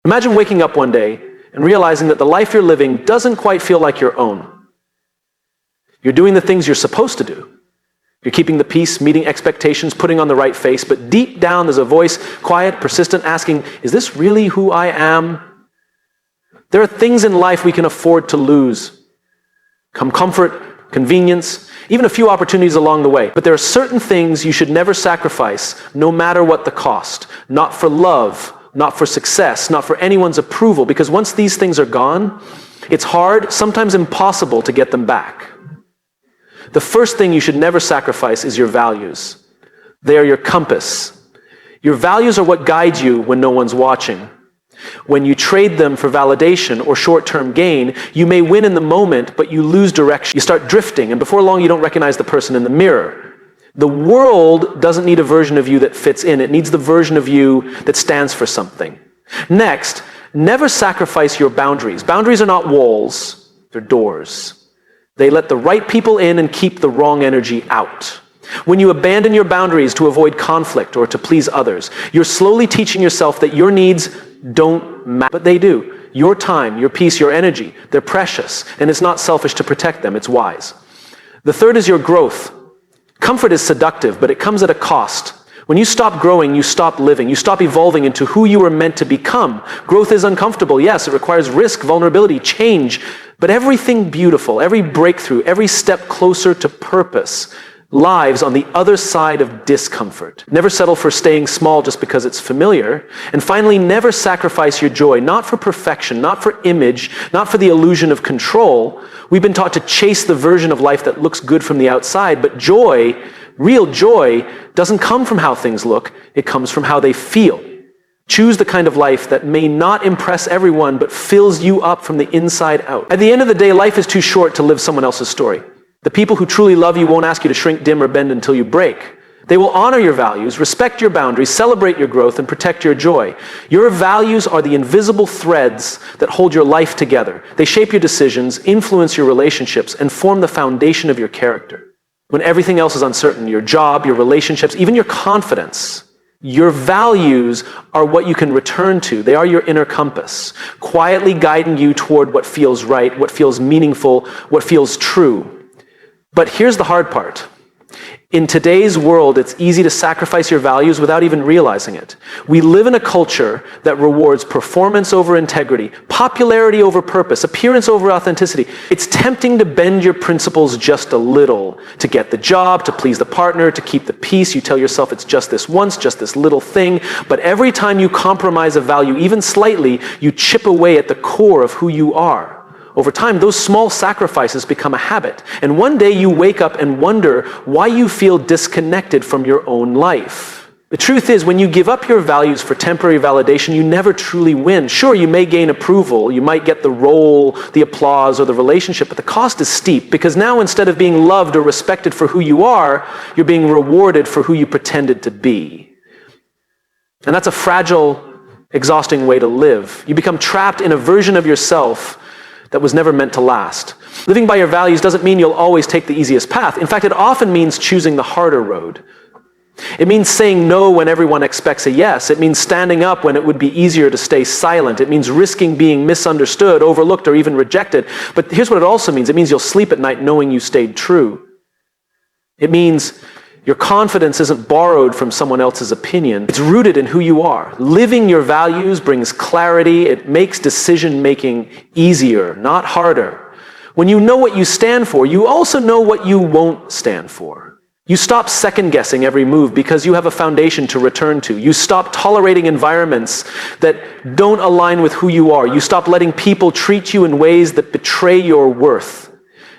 Imagine waking up one day and realizing that the life you're living doesn't quite feel like your own. You're doing the things you're supposed to do. You're keeping the peace, meeting expectations, putting on the right face, but deep down there's a voice, quiet, persistent, asking, is this really who I am? There are things in life we can afford to lose. Comfort, convenience, even a few opportunities along the way. But there are certain things you should never sacrifice, no matter what the cost. Not for love, not for success, not for anyone's approval, because once these things are gone, it's hard, sometimes impossible to get them back. The first thing you should never sacrifice is your values. They are your compass. Your values are what guide you when no one's watching. When you trade them for validation or short-term gain, you may win in the moment, but you lose direction. You start drifting, and before long you don't recognize the person in the mirror. The world doesn't need a version of you that fits in. It needs the version of you that stands for something. Next, never sacrifice your boundaries. Boundaries are not walls, they're doors. They let the right people in and keep the wrong energy out. When you abandon your boundaries to avoid conflict or to please others, you're slowly teaching yourself that your needs don't matter, but they do. Your time, your peace, your energy, they're precious, and it's not selfish to protect them, it's wise. The third is your growth. Comfort is seductive, but it comes at a cost. When you stop growing, you stop living. You stop evolving into who you were meant to become. Growth is uncomfortable. Yes, it requires risk, vulnerability, change. But everything beautiful, every breakthrough, every step closer to purpose lies on the other side of discomfort. Never settle for staying small just because it's familiar. And finally, never sacrifice your joy, not for perfection, not for image, not for the illusion of control. We've been taught to chase the version of life that looks good from the outside, but joy, real joy, doesn't come from how things look, it comes from how they feel. Choose the kind of life that may not impress everyone, but fills you up from the inside out. At the end of the day, life is too short to live someone else's story. The people who truly love you won't ask you to shrink, dim, or bend until you break. They will honor your values, respect your boundaries, celebrate your growth, and protect your joy. Your values are the invisible threads that hold your life together. They shape your decisions, influence your relationships, and form the foundation of your character. When everything else is uncertain, your job, your relationships, even your confidence, your values are what you can return to. They are your inner compass, quietly guiding you toward what feels right, what feels meaningful, what feels true. But here's the hard part. In today's world, it's easy to sacrifice your values without even realizing it. We live in a culture that rewards performance over integrity, popularity over purpose, appearance over authenticity. It's tempting to bend your principles just a little, to get the job, to please the partner, to keep the peace. You tell yourself it's just this once, just this little thing. But every time you compromise a value, even slightly, you chip away at the core of who you are. Over time, those small sacrifices become a habit. And one day you wake up and wonder why you feel disconnected from your own life. The truth is, when you give up your values for temporary validation, you never truly win. Sure, you may gain approval, you might get the role, the applause, or the relationship, but the cost is steep, because now instead of being loved or respected for who you are, you're being rewarded for who you pretended to be. And that's a fragile, exhausting way to live. You become trapped in a version of yourself that was never meant to last. Living by your values doesn't mean you'll always take the easiest path. In fact, it often means choosing the harder road. It means saying no when everyone expects a yes. It means standing up when it would be easier to stay silent. It means risking being misunderstood, overlooked, or even rejected. But here's what it also means. It means you'll sleep at night knowing you stayed true. It means your confidence isn't borrowed from someone else's opinion. It's rooted in who you are. Living your values brings clarity. It makes decision-making easier, not harder. When you know what you stand for, you also know what you won't stand for. You stop second-guessing every move because you have a foundation to return to. You stop tolerating environments that don't align with who you are. You stop letting people treat you in ways that betray your worth.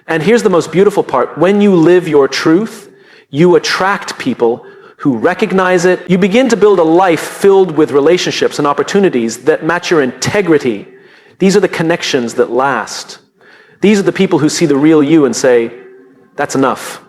And here's the most beautiful part. When you live your truth, you attract people who recognize it. You begin to build a life filled with relationships and opportunities that match your integrity. These are the connections that last. These are the people who see the real you and say, that's enough.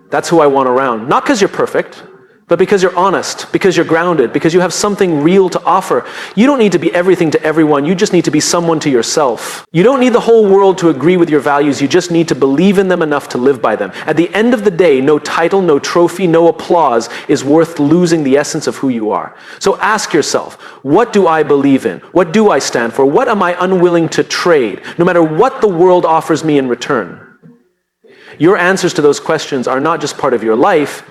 That's who I want around. Not because you're perfect, but because you're honest, because you're grounded, because you have something real to offer. You don't need to be everything to everyone. You just need to be someone to yourself. You don't need the whole world to agree with your values. You just need to believe in them enough to live by them. At the end of the day, no title, no trophy, no applause is worth losing the essence of who you are. So ask yourself, what do I believe in? What do I stand for? What am I unwilling to trade, no matter what the world offers me in return? Your answers to those questions are not just part of your life,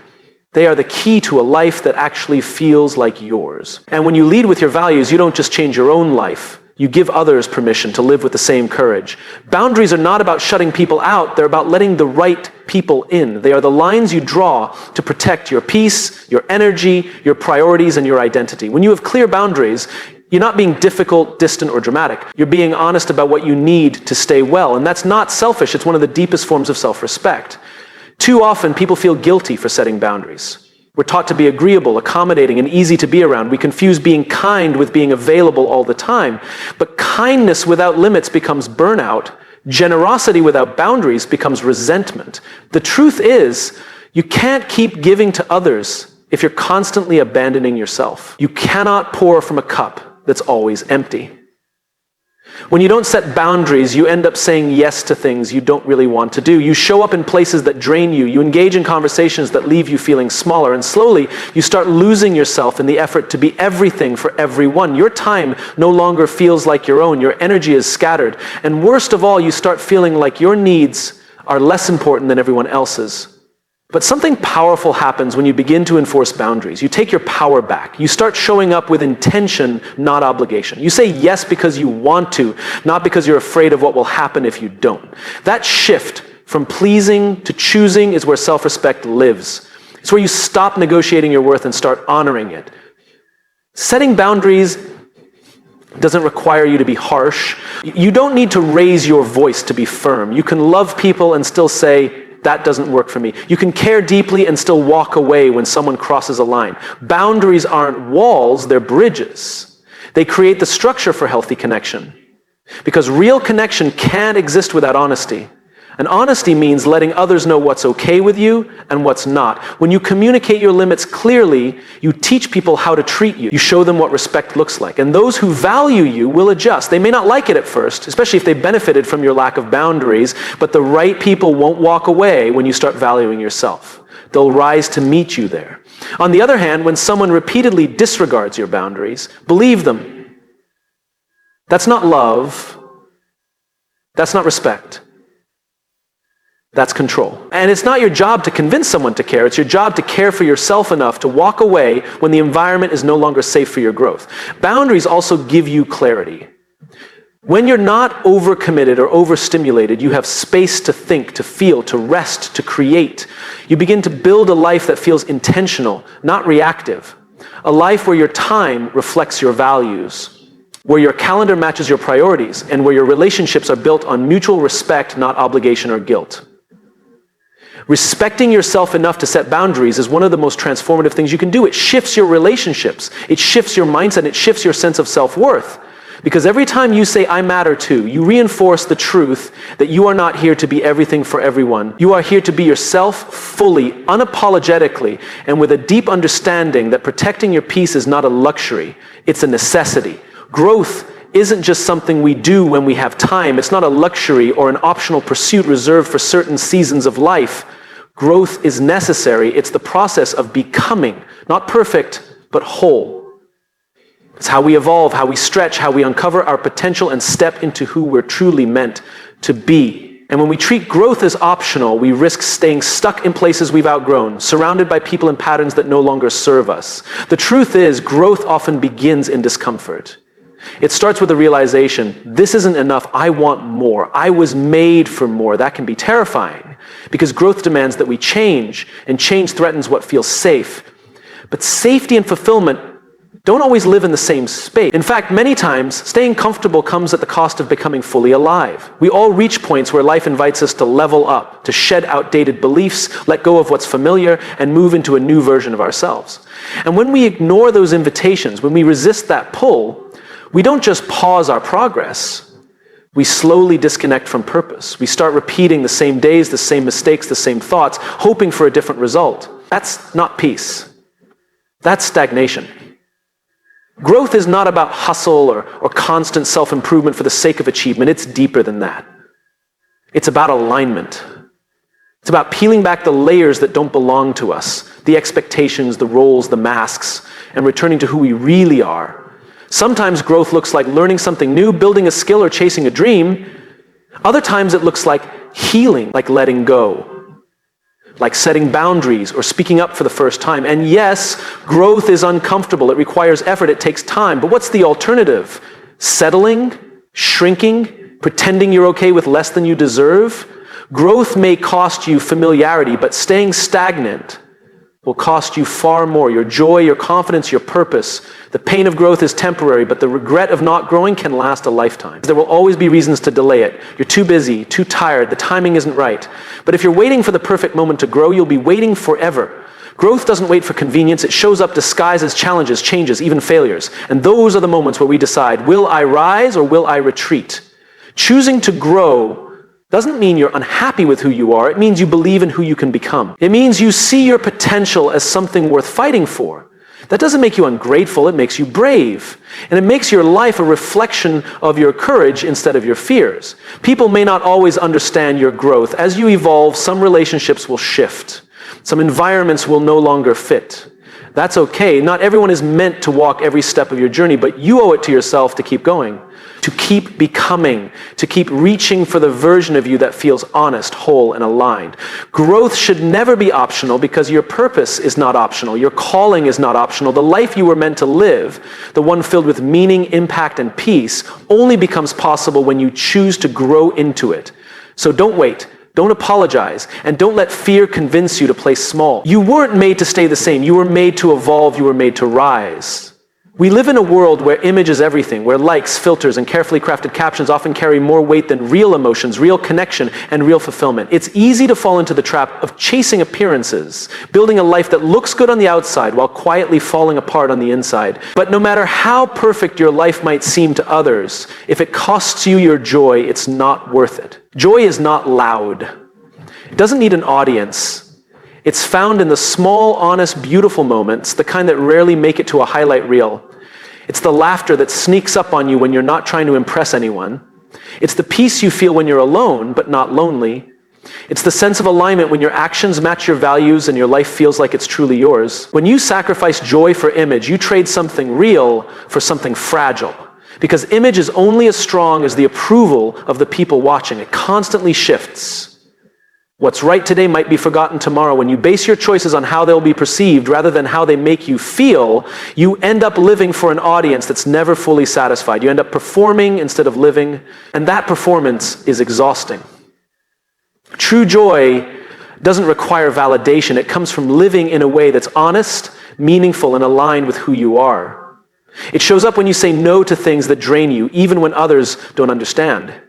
they are the key to a life that actually feels like yours. And when you lead with your values, you don't just change your own life. You give others permission to live with the same courage. Boundaries are not about shutting people out. They're about letting the right people in. They are the lines you draw to protect your peace, your energy, your priorities, and your identity. When you have clear boundaries, you're not being difficult, distant, or dramatic. You're being honest about what you need to stay well. And that's not selfish. It's one of the deepest forms of self-respect. Too often, people feel guilty for setting boundaries. We're taught to be agreeable, accommodating, and easy to be around. We confuse being kind with being available all the time. But kindness without limits becomes burnout. Generosity without boundaries becomes resentment. The truth is, you can't keep giving to others if you're constantly abandoning yourself. You cannot pour from a cup that's always empty. When you don't set boundaries, you end up saying yes to things you don't really want to do. You show up in places that drain you. You engage in conversations that leave you feeling smaller. And slowly, you start losing yourself in the effort to be everything for everyone. Your time no longer feels like your own. Your energy is scattered. And worst of all, you start feeling like your needs are less important than everyone else's. But something powerful happens when you begin to enforce boundaries. You take your power back. You start showing up with intention, not obligation. You say yes because you want to, not because you're afraid of what will happen if you don't. That shift from pleasing to choosing is where self-respect lives. It's where you stop negotiating your worth and start honoring it. Setting boundaries doesn't require you to be harsh. You don't need to raise your voice to be firm. You can love people and still say, that doesn't work for me. You can care deeply and still walk away when someone crosses a line. Boundaries aren't walls, they're bridges. They create the structure for healthy connection. Because real connection can't exist without honesty. And honesty means letting others know what's okay with you and what's not. When you communicate your limits clearly, you teach people how to treat you. You show them what respect looks like. And those who value you will adjust. They may not like it at first, especially if they benefited from your lack of boundaries, but the right people won't walk away when you start valuing yourself. They'll rise to meet you there. On the other hand, when someone repeatedly disregards your boundaries, believe them. That's not love. That's not respect. That's control. And it's not your job to convince someone to care. It's your job to care for yourself enough to walk away when the environment is no longer safe for your growth. Boundaries also give you clarity. When you're not overcommitted or overstimulated, you have space to think, to feel, to rest, to create. You begin to build a life that feels intentional, not reactive. A life where your time reflects your values, where your calendar matches your priorities, and where your relationships are built on mutual respect, not obligation or guilt. Respecting yourself enough to set boundaries is one of the most transformative things you can do. It shifts your relationships. It shifts your mindset. It shifts your sense of self-worth. Because every time you say, I matter too, you reinforce the truth that you are not here to be everything for everyone. You are here to be yourself fully, unapologetically, and with a deep understanding that protecting your peace is not a luxury. It's a necessity. Growth isn't just something we do when we have time. It's not a luxury or an optional pursuit reserved for certain seasons of life. Growth is necessary. It's the process of becoming, not perfect, but whole. It's how we evolve, how we stretch, how we uncover our potential and step into who we're truly meant to be. And when we treat growth as optional, we risk staying stuck in places we've outgrown, surrounded by people and patterns that no longer serve us. The truth is, growth often begins in discomfort. It starts with the realization, this isn't enough, I want more. I was made for more. That can be terrifying because growth demands that we change, and change threatens what feels safe. But safety and fulfillment don't always live in the same space. In fact, many times, staying comfortable comes at the cost of becoming fully alive. We all reach points where life invites us to level up, to shed outdated beliefs, let go of what's familiar, and move into a new version of ourselves. And when we ignore those invitations, when we resist that pull, we don't just pause our progress, we slowly disconnect from purpose. We start repeating the same days, the same mistakes, the same thoughts, hoping for a different result. That's not peace. That's stagnation. Growth is not about hustle or constant self-improvement for the sake of achievement. It's deeper than that. It's about alignment. It's about peeling back the layers that don't belong to us, the expectations, the roles, the masks, and returning to who we really are. Sometimes growth looks like learning something new, building a skill, or chasing a dream. Other times it looks like healing, like letting go, like setting boundaries or speaking up for the first time. And yes, growth is uncomfortable. It requires effort. It takes time. But what's the alternative? Settling? Shrinking? Pretending you're okay with less than you deserve? Growth may cost you familiarity, but staying stagnant will cost you far more. Your joy, your confidence, your purpose. The pain of growth is temporary, but the regret of not growing can last a lifetime. There will always be reasons to delay it. You're too busy, too tired, the timing isn't right. But if you're waiting for the perfect moment to grow, you'll be waiting forever. Growth doesn't wait for convenience. It shows up disguised as challenges, changes, even failures. And those are the moments where we decide, will I rise or will I retreat? Choosing to grow doesn't mean you're unhappy with who you are. It means you believe in who you can become. It means you see your potential as something worth fighting for. That doesn't make you ungrateful. It makes you brave. And it makes your life a reflection of your courage instead of your fears. People may not always understand your growth. As you evolve, some relationships will shift. Some environments will no longer fit. That's okay. Not everyone is meant to walk every step of your journey, but you owe it to yourself to keep going, to keep becoming, to keep reaching for the version of you that feels honest, whole, and aligned. Growth should never be optional because your purpose is not optional. Your calling is not optional. The life you were meant to live, the one filled with meaning, impact, and peace, only becomes possible when you choose to grow into it. So don't wait. Don't apologize, and don't let fear convince you to play small. You weren't made to stay the same. You were made to evolve. You were made to rise. We live in a world where image is everything, where likes, filters, and carefully crafted captions often carry more weight than real emotions, real connection, and real fulfillment. It's easy to fall into the trap of chasing appearances, building a life that looks good on the outside while quietly falling apart on the inside. But no matter how perfect your life might seem to others, if it costs you your joy, it's not worth it. Joy is not loud. It doesn't need an audience. It's found in the small, honest, beautiful moments, the kind that rarely make it to a highlight reel. It's the laughter that sneaks up on you when you're not trying to impress anyone. It's the peace you feel when you're alone, but not lonely. It's the sense of alignment when your actions match your values and your life feels like it's truly yours. When you sacrifice joy for image, you trade something real for something fragile. Because image is only as strong as the approval of the people watching. It constantly shifts. What's right today might be forgotten tomorrow. When you base your choices on how they'll be perceived rather than how they make you feel, you end up living for an audience that's never fully satisfied. You end up performing instead of living, and that performance is exhausting. True joy doesn't require validation. It comes from living in a way that's honest, meaningful, and aligned with who you are. It shows up when you say no to things that drain you, even when others don't understand.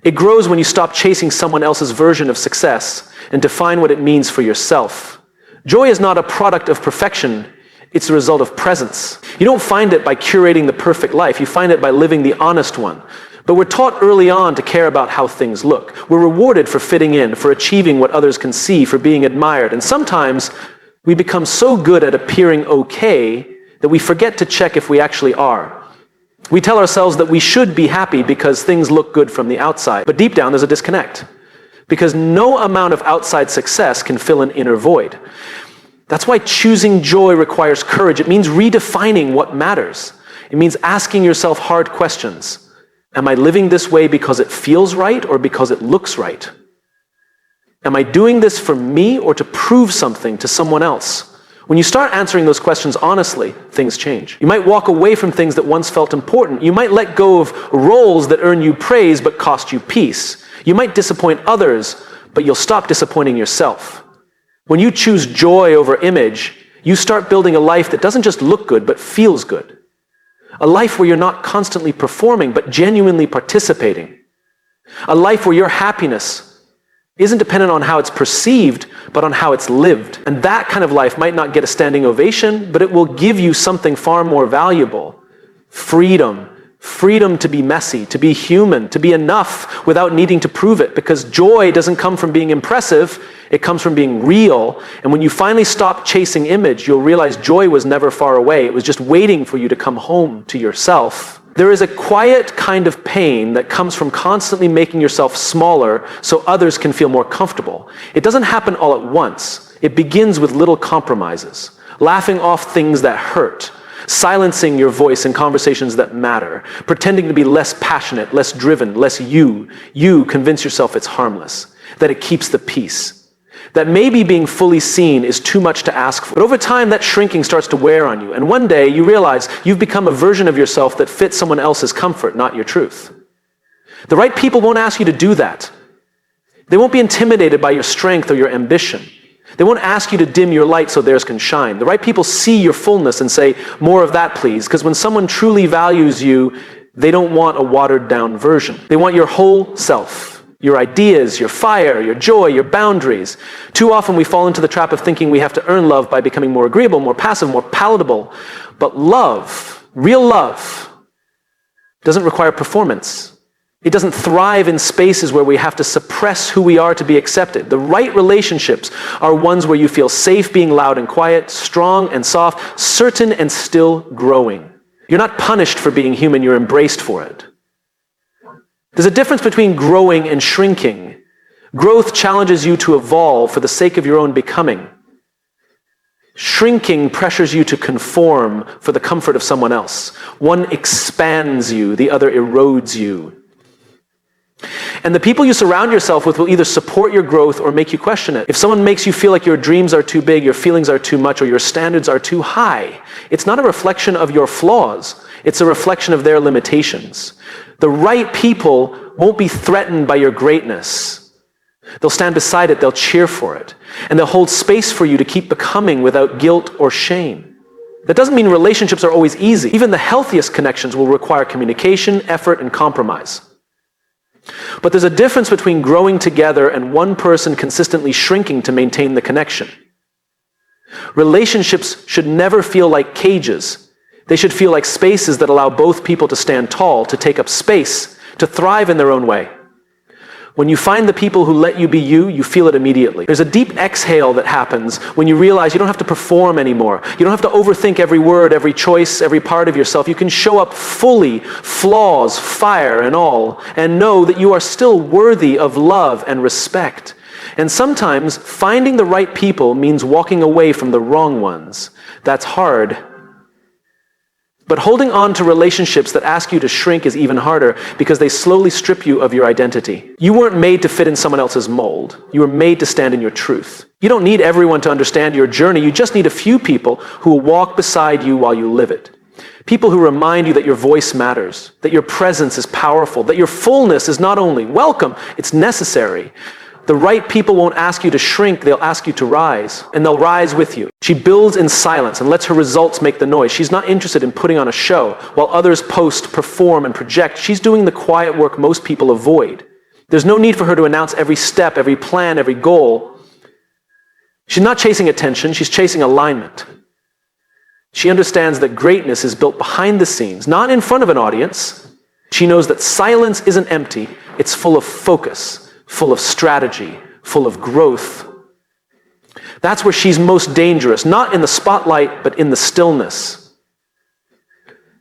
It grows when you stop chasing someone else's version of success and define what it means for yourself. Joy is not a product of perfection. It's a result of presence. You don't find it by curating the perfect life. You find it by living the honest one. But we're taught early on to care about how things look. We're rewarded for fitting in, for achieving what others can see, for being admired. And sometimes we become so good at appearing okay that we forget to check if we actually are. We tell ourselves that we should be happy because things look good from the outside. But deep down, there's a disconnect. Because no amount of outside success can fill an inner void. That's why choosing joy requires courage. It means redefining what matters. It means asking yourself hard questions. Am I living this way because it feels right or because it looks right? Am I doing this for me or to prove something to someone else? When you start answering those questions honestly, things change. You might walk away from things that once felt important. You might let go of roles that earn you praise but cost you peace. You might disappoint others, but you'll stop disappointing yourself. When you choose joy over image, you start building a life that doesn't just look good, but feels good. A life where you're not constantly performing, but genuinely participating. A life where your happiness isn't dependent on how it's perceived, but on how it's lived. And that kind of life might not get a standing ovation, but it will give you something far more valuable. Freedom, Freedom to be messy, to be human, to be enough without needing to prove it, because joy doesn't come from being impressive, it comes from being real. And when you finally stop chasing image, you'll realize joy was never far away. It was just waiting for you to come home to yourself. There is a quiet kind of pain that comes from constantly making yourself smaller so others can feel more comfortable. It doesn't happen all at once. It begins with little compromises, laughing off things that hurt, silencing your voice in conversations that matter, pretending to be less passionate, less driven, less you. You convince yourself it's harmless, that it keeps the peace, that maybe being fully seen is too much to ask for. But over time, that shrinking starts to wear on you. And one day, you realize you've become a version of yourself that fits someone else's comfort, not your truth. The right people won't ask you to do that. They won't be intimidated by your strength or your ambition. They won't ask you to dim your light so theirs can shine. The right people see your fullness and say, more of that, please. Because when someone truly values you, they don't want a watered-down version. They want your whole self. Your ideas, your fire, your joy, your boundaries. Too often we fall into the trap of thinking we have to earn love by becoming more agreeable, more passive, more palatable. But love, real love, doesn't require performance. It doesn't thrive in spaces where we have to suppress who we are to be accepted. The right relationships are ones where you feel safe being loud and quiet, strong and soft, certain and still growing. You're not punished for being human, you're embraced for it. There's a difference between growing and shrinking. Growth challenges you to evolve for the sake of your own becoming. Shrinking pressures you to conform for the comfort of someone else. One expands you, the other erodes you. And the people you surround yourself with will either support your growth or make you question it. If someone makes you feel like your dreams are too big, your feelings are too much, or your standards are too high, it's not a reflection of your flaws. It's a reflection of their limitations. The right people won't be threatened by your greatness. They'll stand beside it, they'll cheer for it, and they'll hold space for you to keep becoming without guilt or shame. That doesn't mean relationships are always easy. Even the healthiest connections will require communication, effort, and compromise. But there's a difference between growing together and one person consistently shrinking to maintain the connection. Relationships should never feel like cages. They should feel like spaces that allow both people to stand tall, to take up space, to thrive in their own way. When you find the people who let you be you, you feel it immediately. There's a deep exhale that happens when you realize you don't have to perform anymore. You don't have to overthink every word, every choice, every part of yourself. You can show up fully, flaws, fire, and all, and know that you are still worthy of love and respect. And sometimes finding the right people means walking away from the wrong ones. That's hard. But holding on to relationships that ask you to shrink is even harder because they slowly strip you of your identity. You weren't made to fit in someone else's mold. You were made to stand in your truth. You don't need everyone to understand your journey. You just need a few people who will walk beside you while you live it. People who remind you that your voice matters, that your presence is powerful, that your fullness is not only welcome, it's necessary. The right people won't ask you to shrink, they'll ask you to rise, and they'll rise with you. She builds in silence and lets her results make the noise. She's not interested in putting on a show. While others post, perform, and project, she's doing the quiet work most people avoid. There's no need for her to announce every step, every plan, every goal. She's not chasing attention, she's chasing alignment. She understands that greatness is built behind the scenes, not in front of an audience. She knows that silence isn't empty, it's full of focus, full of strategy, full of growth. That's where she's most dangerous, not in the spotlight, but in the stillness.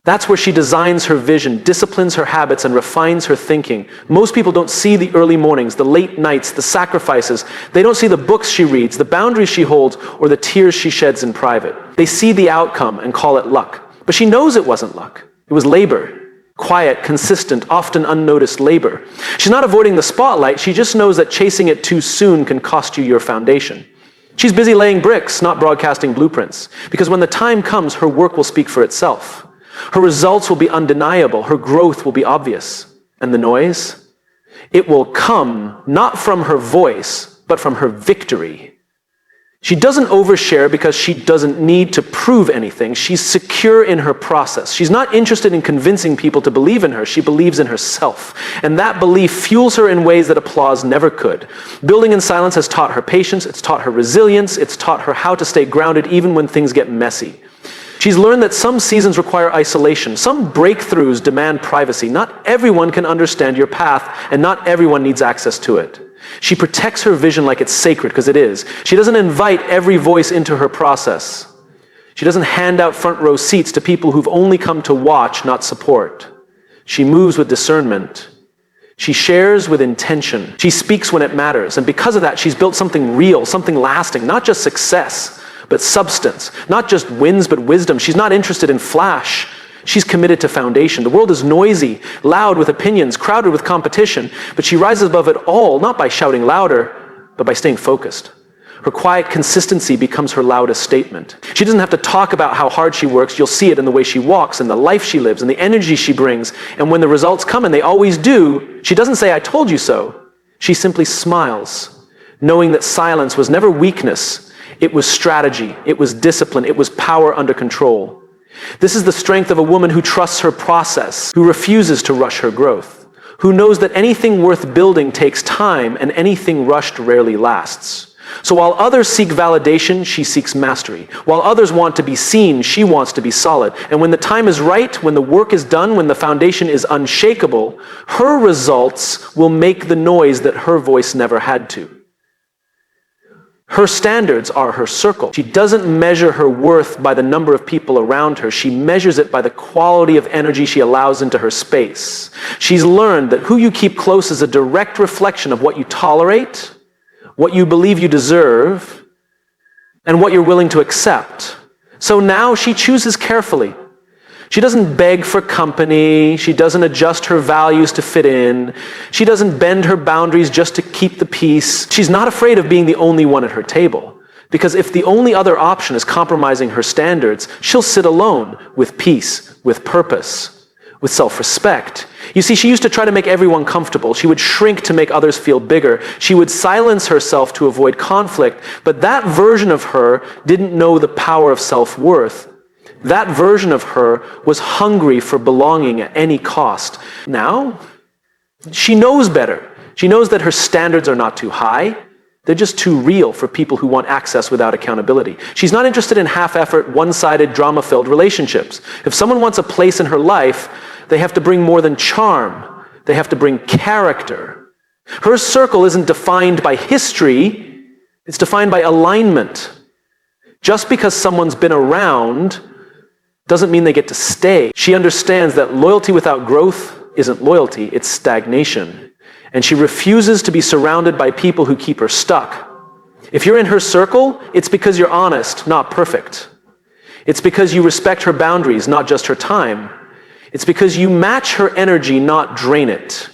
That's where she designs her vision, disciplines her habits, and refines her thinking. Most people don't see the early mornings, the late nights, the sacrifices. They don't see the books she reads, the boundaries she holds, or the tears she sheds in private. They see the outcome and call it luck. But she knows it wasn't luck. It was labor. Quiet, consistent, often unnoticed labor. She's not avoiding the spotlight, she just knows that chasing it too soon can cost you your foundation. She's busy laying bricks, not broadcasting blueprints, because when the time comes, her work will speak for itself. Her results will be undeniable, her growth will be obvious. And the noise? It will come not from her voice, but from her victory. She doesn't overshare because she doesn't need to prove anything. She's secure in her process. She's not interested in convincing people to believe in her. She believes in herself. And that belief fuels her in ways that applause never could. Building in silence has taught her patience. It's taught her resilience. It's taught her how to stay grounded even when things get messy. She's learned that some seasons require isolation. Some breakthroughs demand privacy. Not everyone can understand your path, and not everyone needs access to it. She protects her vision like it's sacred, because it is. She doesn't invite every voice into her process. She doesn't hand out front row seats to people who've only come to watch, not support. She moves with discernment. She shares with intention. She speaks when it matters. And because of that, she's built something real, something lasting, not just success, but substance. Not just wins, but wisdom. She's not interested in flash. She's committed to foundation. The world is noisy, loud with opinions, crowded with competition, but she rises above it all, not by shouting louder, but by staying focused. Her quiet consistency becomes her loudest statement. She doesn't have to talk about how hard she works. You'll see it in the way she walks, and the life she lives, and the energy she brings. And when the results come, and they always do, she doesn't say, "I told you so." She simply smiles, knowing that silence was never weakness. It was strategy. It was discipline. It was power under control. This is the strength of a woman who trusts her process, who refuses to rush her growth, who knows that anything worth building takes time, and anything rushed rarely lasts. So while others seek validation, she seeks mastery. While others want to be seen, she wants to be solid. And when the time is right, when the work is done, when the foundation is unshakable, her results will make the noise that her voice never had to. Her standards are her circle. She doesn't measure her worth by the number of people around her. She measures it by the quality of energy she allows into her space. She's learned that who you keep close is a direct reflection of what you tolerate, what you believe you deserve, and what you're willing to accept. So now she chooses carefully. She doesn't beg for company. She doesn't adjust her values to fit in. She doesn't bend her boundaries just to keep the peace. She's not afraid of being the only one at her table, because if the only other option is compromising her standards, she'll sit alone with peace, with purpose, with self-respect. You see, she used to try to make everyone comfortable. She would shrink to make others feel bigger. She would silence herself to avoid conflict. But that version of her didn't know the power of self-worth. That version of her was hungry for belonging at any cost. Now, she knows better. She knows that her standards are not too high. They're just too real for people who want access without accountability. She's not interested in half-effort, one-sided, drama-filled relationships. If someone wants a place in her life, they have to bring more than charm. They have to bring character. Her circle isn't defined by history. It's defined by alignment. Just because someone's been around doesn't mean they get to stay. She understands that loyalty without growth isn't loyalty, it's stagnation. And she refuses to be surrounded by people who keep her stuck. If you're in her circle, it's because you're honest, not perfect. It's because you respect her boundaries, not just her time. It's because you match her energy, not drain it.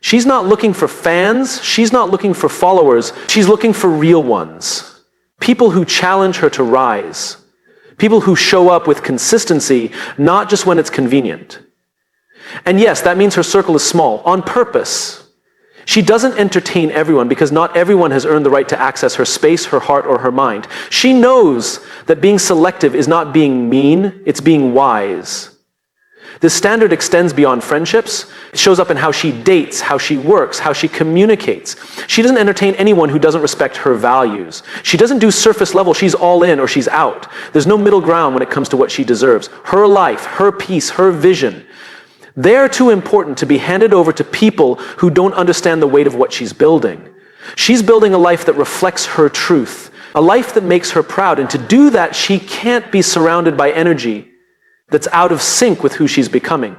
She's not looking for fans. She's not looking for followers. She's looking for real ones. People who challenge her to rise. People who show up with consistency, not just when it's convenient. And yes, that means her circle is small, on purpose. She doesn't entertain everyone because not everyone has earned the right to access her space, her heart, or her mind. She knows that being selective is not being mean, it's being wise. This standard extends beyond friendships. It shows up in how she dates, how she works, how she communicates. She doesn't entertain anyone who doesn't respect her values. She doesn't do surface level, she's all in or she's out. There's no middle ground when it comes to what she deserves. Her life, her peace, her vision. They're too important to be handed over to people who don't understand the weight of what she's building. She's building a life that reflects her truth, a life that makes her proud. And to do that, she can't be surrounded by energy that's out of sync with who she's becoming.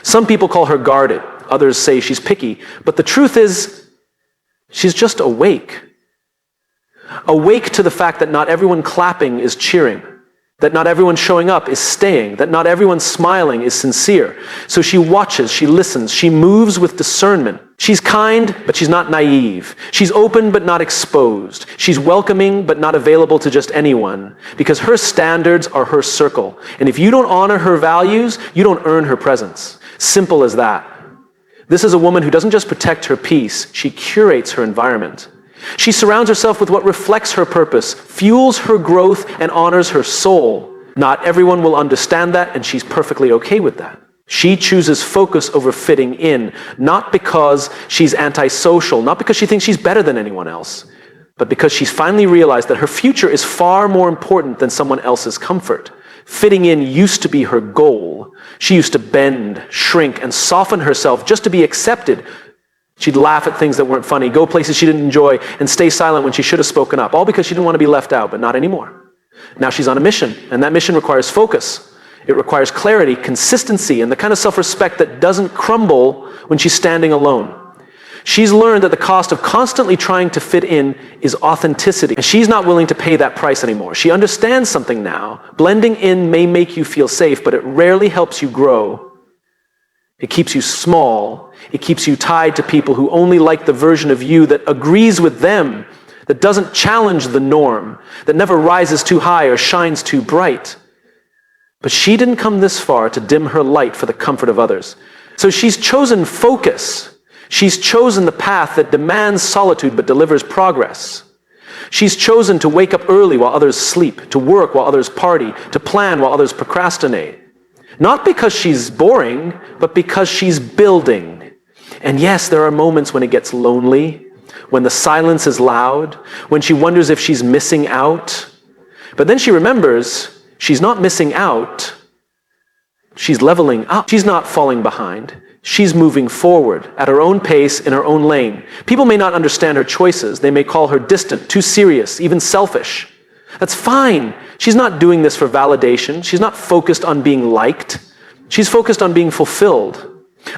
Some people call her guarded. Others say she's picky. But the truth is, she's just awake. Awake to the fact that not everyone clapping is cheering. That not everyone showing up is staying. That not everyone smiling is sincere. So she watches, she listens, she moves with discernment. She's kind, but she's not naive. She's open, but not exposed. She's welcoming, but not available to just anyone. Because her standards are her circle. And if you don't honor her values, you don't earn her presence. Simple as that. This is a woman who doesn't just protect her peace, she curates her environment. She surrounds herself with what reflects her purpose, fuels her growth, and honors her soul. Not everyone will understand that, and she's perfectly okay with that. She chooses focus over fitting in, not because she's antisocial, not because she thinks she's better than anyone else, but because she's finally realized that her future is far more important than someone else's comfort. Fitting in used to be her goal. She used to bend, shrink, and soften herself just to be accepted. She'd laugh at things that weren't funny, go places she didn't enjoy, and stay silent when she should have spoken up, all because she didn't want to be left out, but not anymore. Now she's on a mission, and that mission requires focus. It requires clarity, consistency, and the kind of self-respect that doesn't crumble when she's standing alone. She's learned that the cost of constantly trying to fit in is authenticity, and she's not willing to pay that price anymore. She understands something now. Blending in may make you feel safe, but it rarely helps you grow. It keeps you small. It keeps you tied to people who only like the version of you that agrees with them, that doesn't challenge the norm, that never rises too high or shines too bright. But she didn't come this far to dim her light for the comfort of others. So she's chosen focus. She's chosen the path that demands solitude but delivers progress. She's chosen to wake up early while others sleep, to work while others party, to plan while others procrastinate. Not because she's boring, but because she's building. And yes, there are moments when it gets lonely, when the silence is loud, when she wonders if she's missing out. But then she remembers she's not missing out. She's leveling up. She's not falling behind. She's moving forward at her own pace in her own lane. People may not understand her choices. They may call her distant, too serious, even selfish. That's fine. She's not doing this for validation. She's not focused on being liked. She's focused on being fulfilled.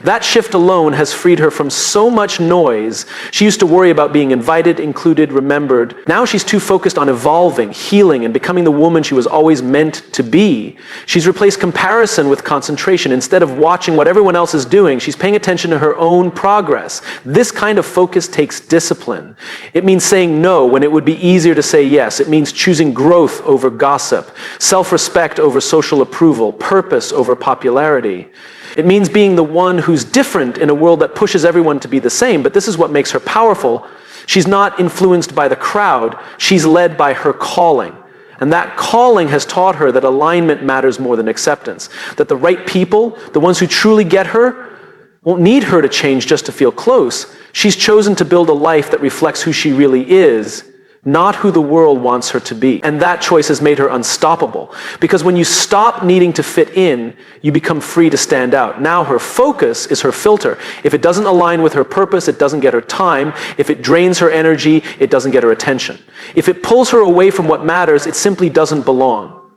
That shift alone has freed her from so much noise. She used to worry about being invited, included, remembered. Now she's too focused on evolving, healing, and becoming the woman she was always meant to be. She's replaced comparison with concentration. Instead of watching what everyone else is doing, she's paying attention to her own progress. This kind of focus takes discipline. It means saying no when it would be easier to say yes. It means choosing growth over gossip, self-respect over social approval, purpose over popularity. It means being the one who's different in a world that pushes everyone to be the same, but this is what makes her powerful. She's not influenced by the crowd. She's led by her calling. And that calling has taught her that alignment matters more than acceptance. That the right people, the ones who truly get her, won't need her to change just to feel close. She's chosen to build a life that reflects who she really is, not who the world wants her to be. And that choice has made her unstoppable. Because when you stop needing to fit in, you become free to stand out. Now her focus is her filter. If it doesn't align with her purpose, it doesn't get her time. If it drains her energy, it doesn't get her attention. If it pulls her away from what matters, it simply doesn't belong.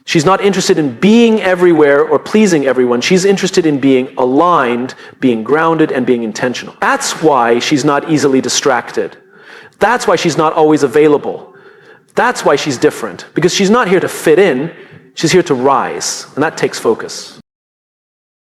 She's not interested in being everywhere or pleasing everyone. She's interested in being aligned, being grounded, and being intentional. That's why she's not easily distracted. That's why she's not always available. That's why she's different. Because she's not here to fit in, she's here to rise. And that takes focus.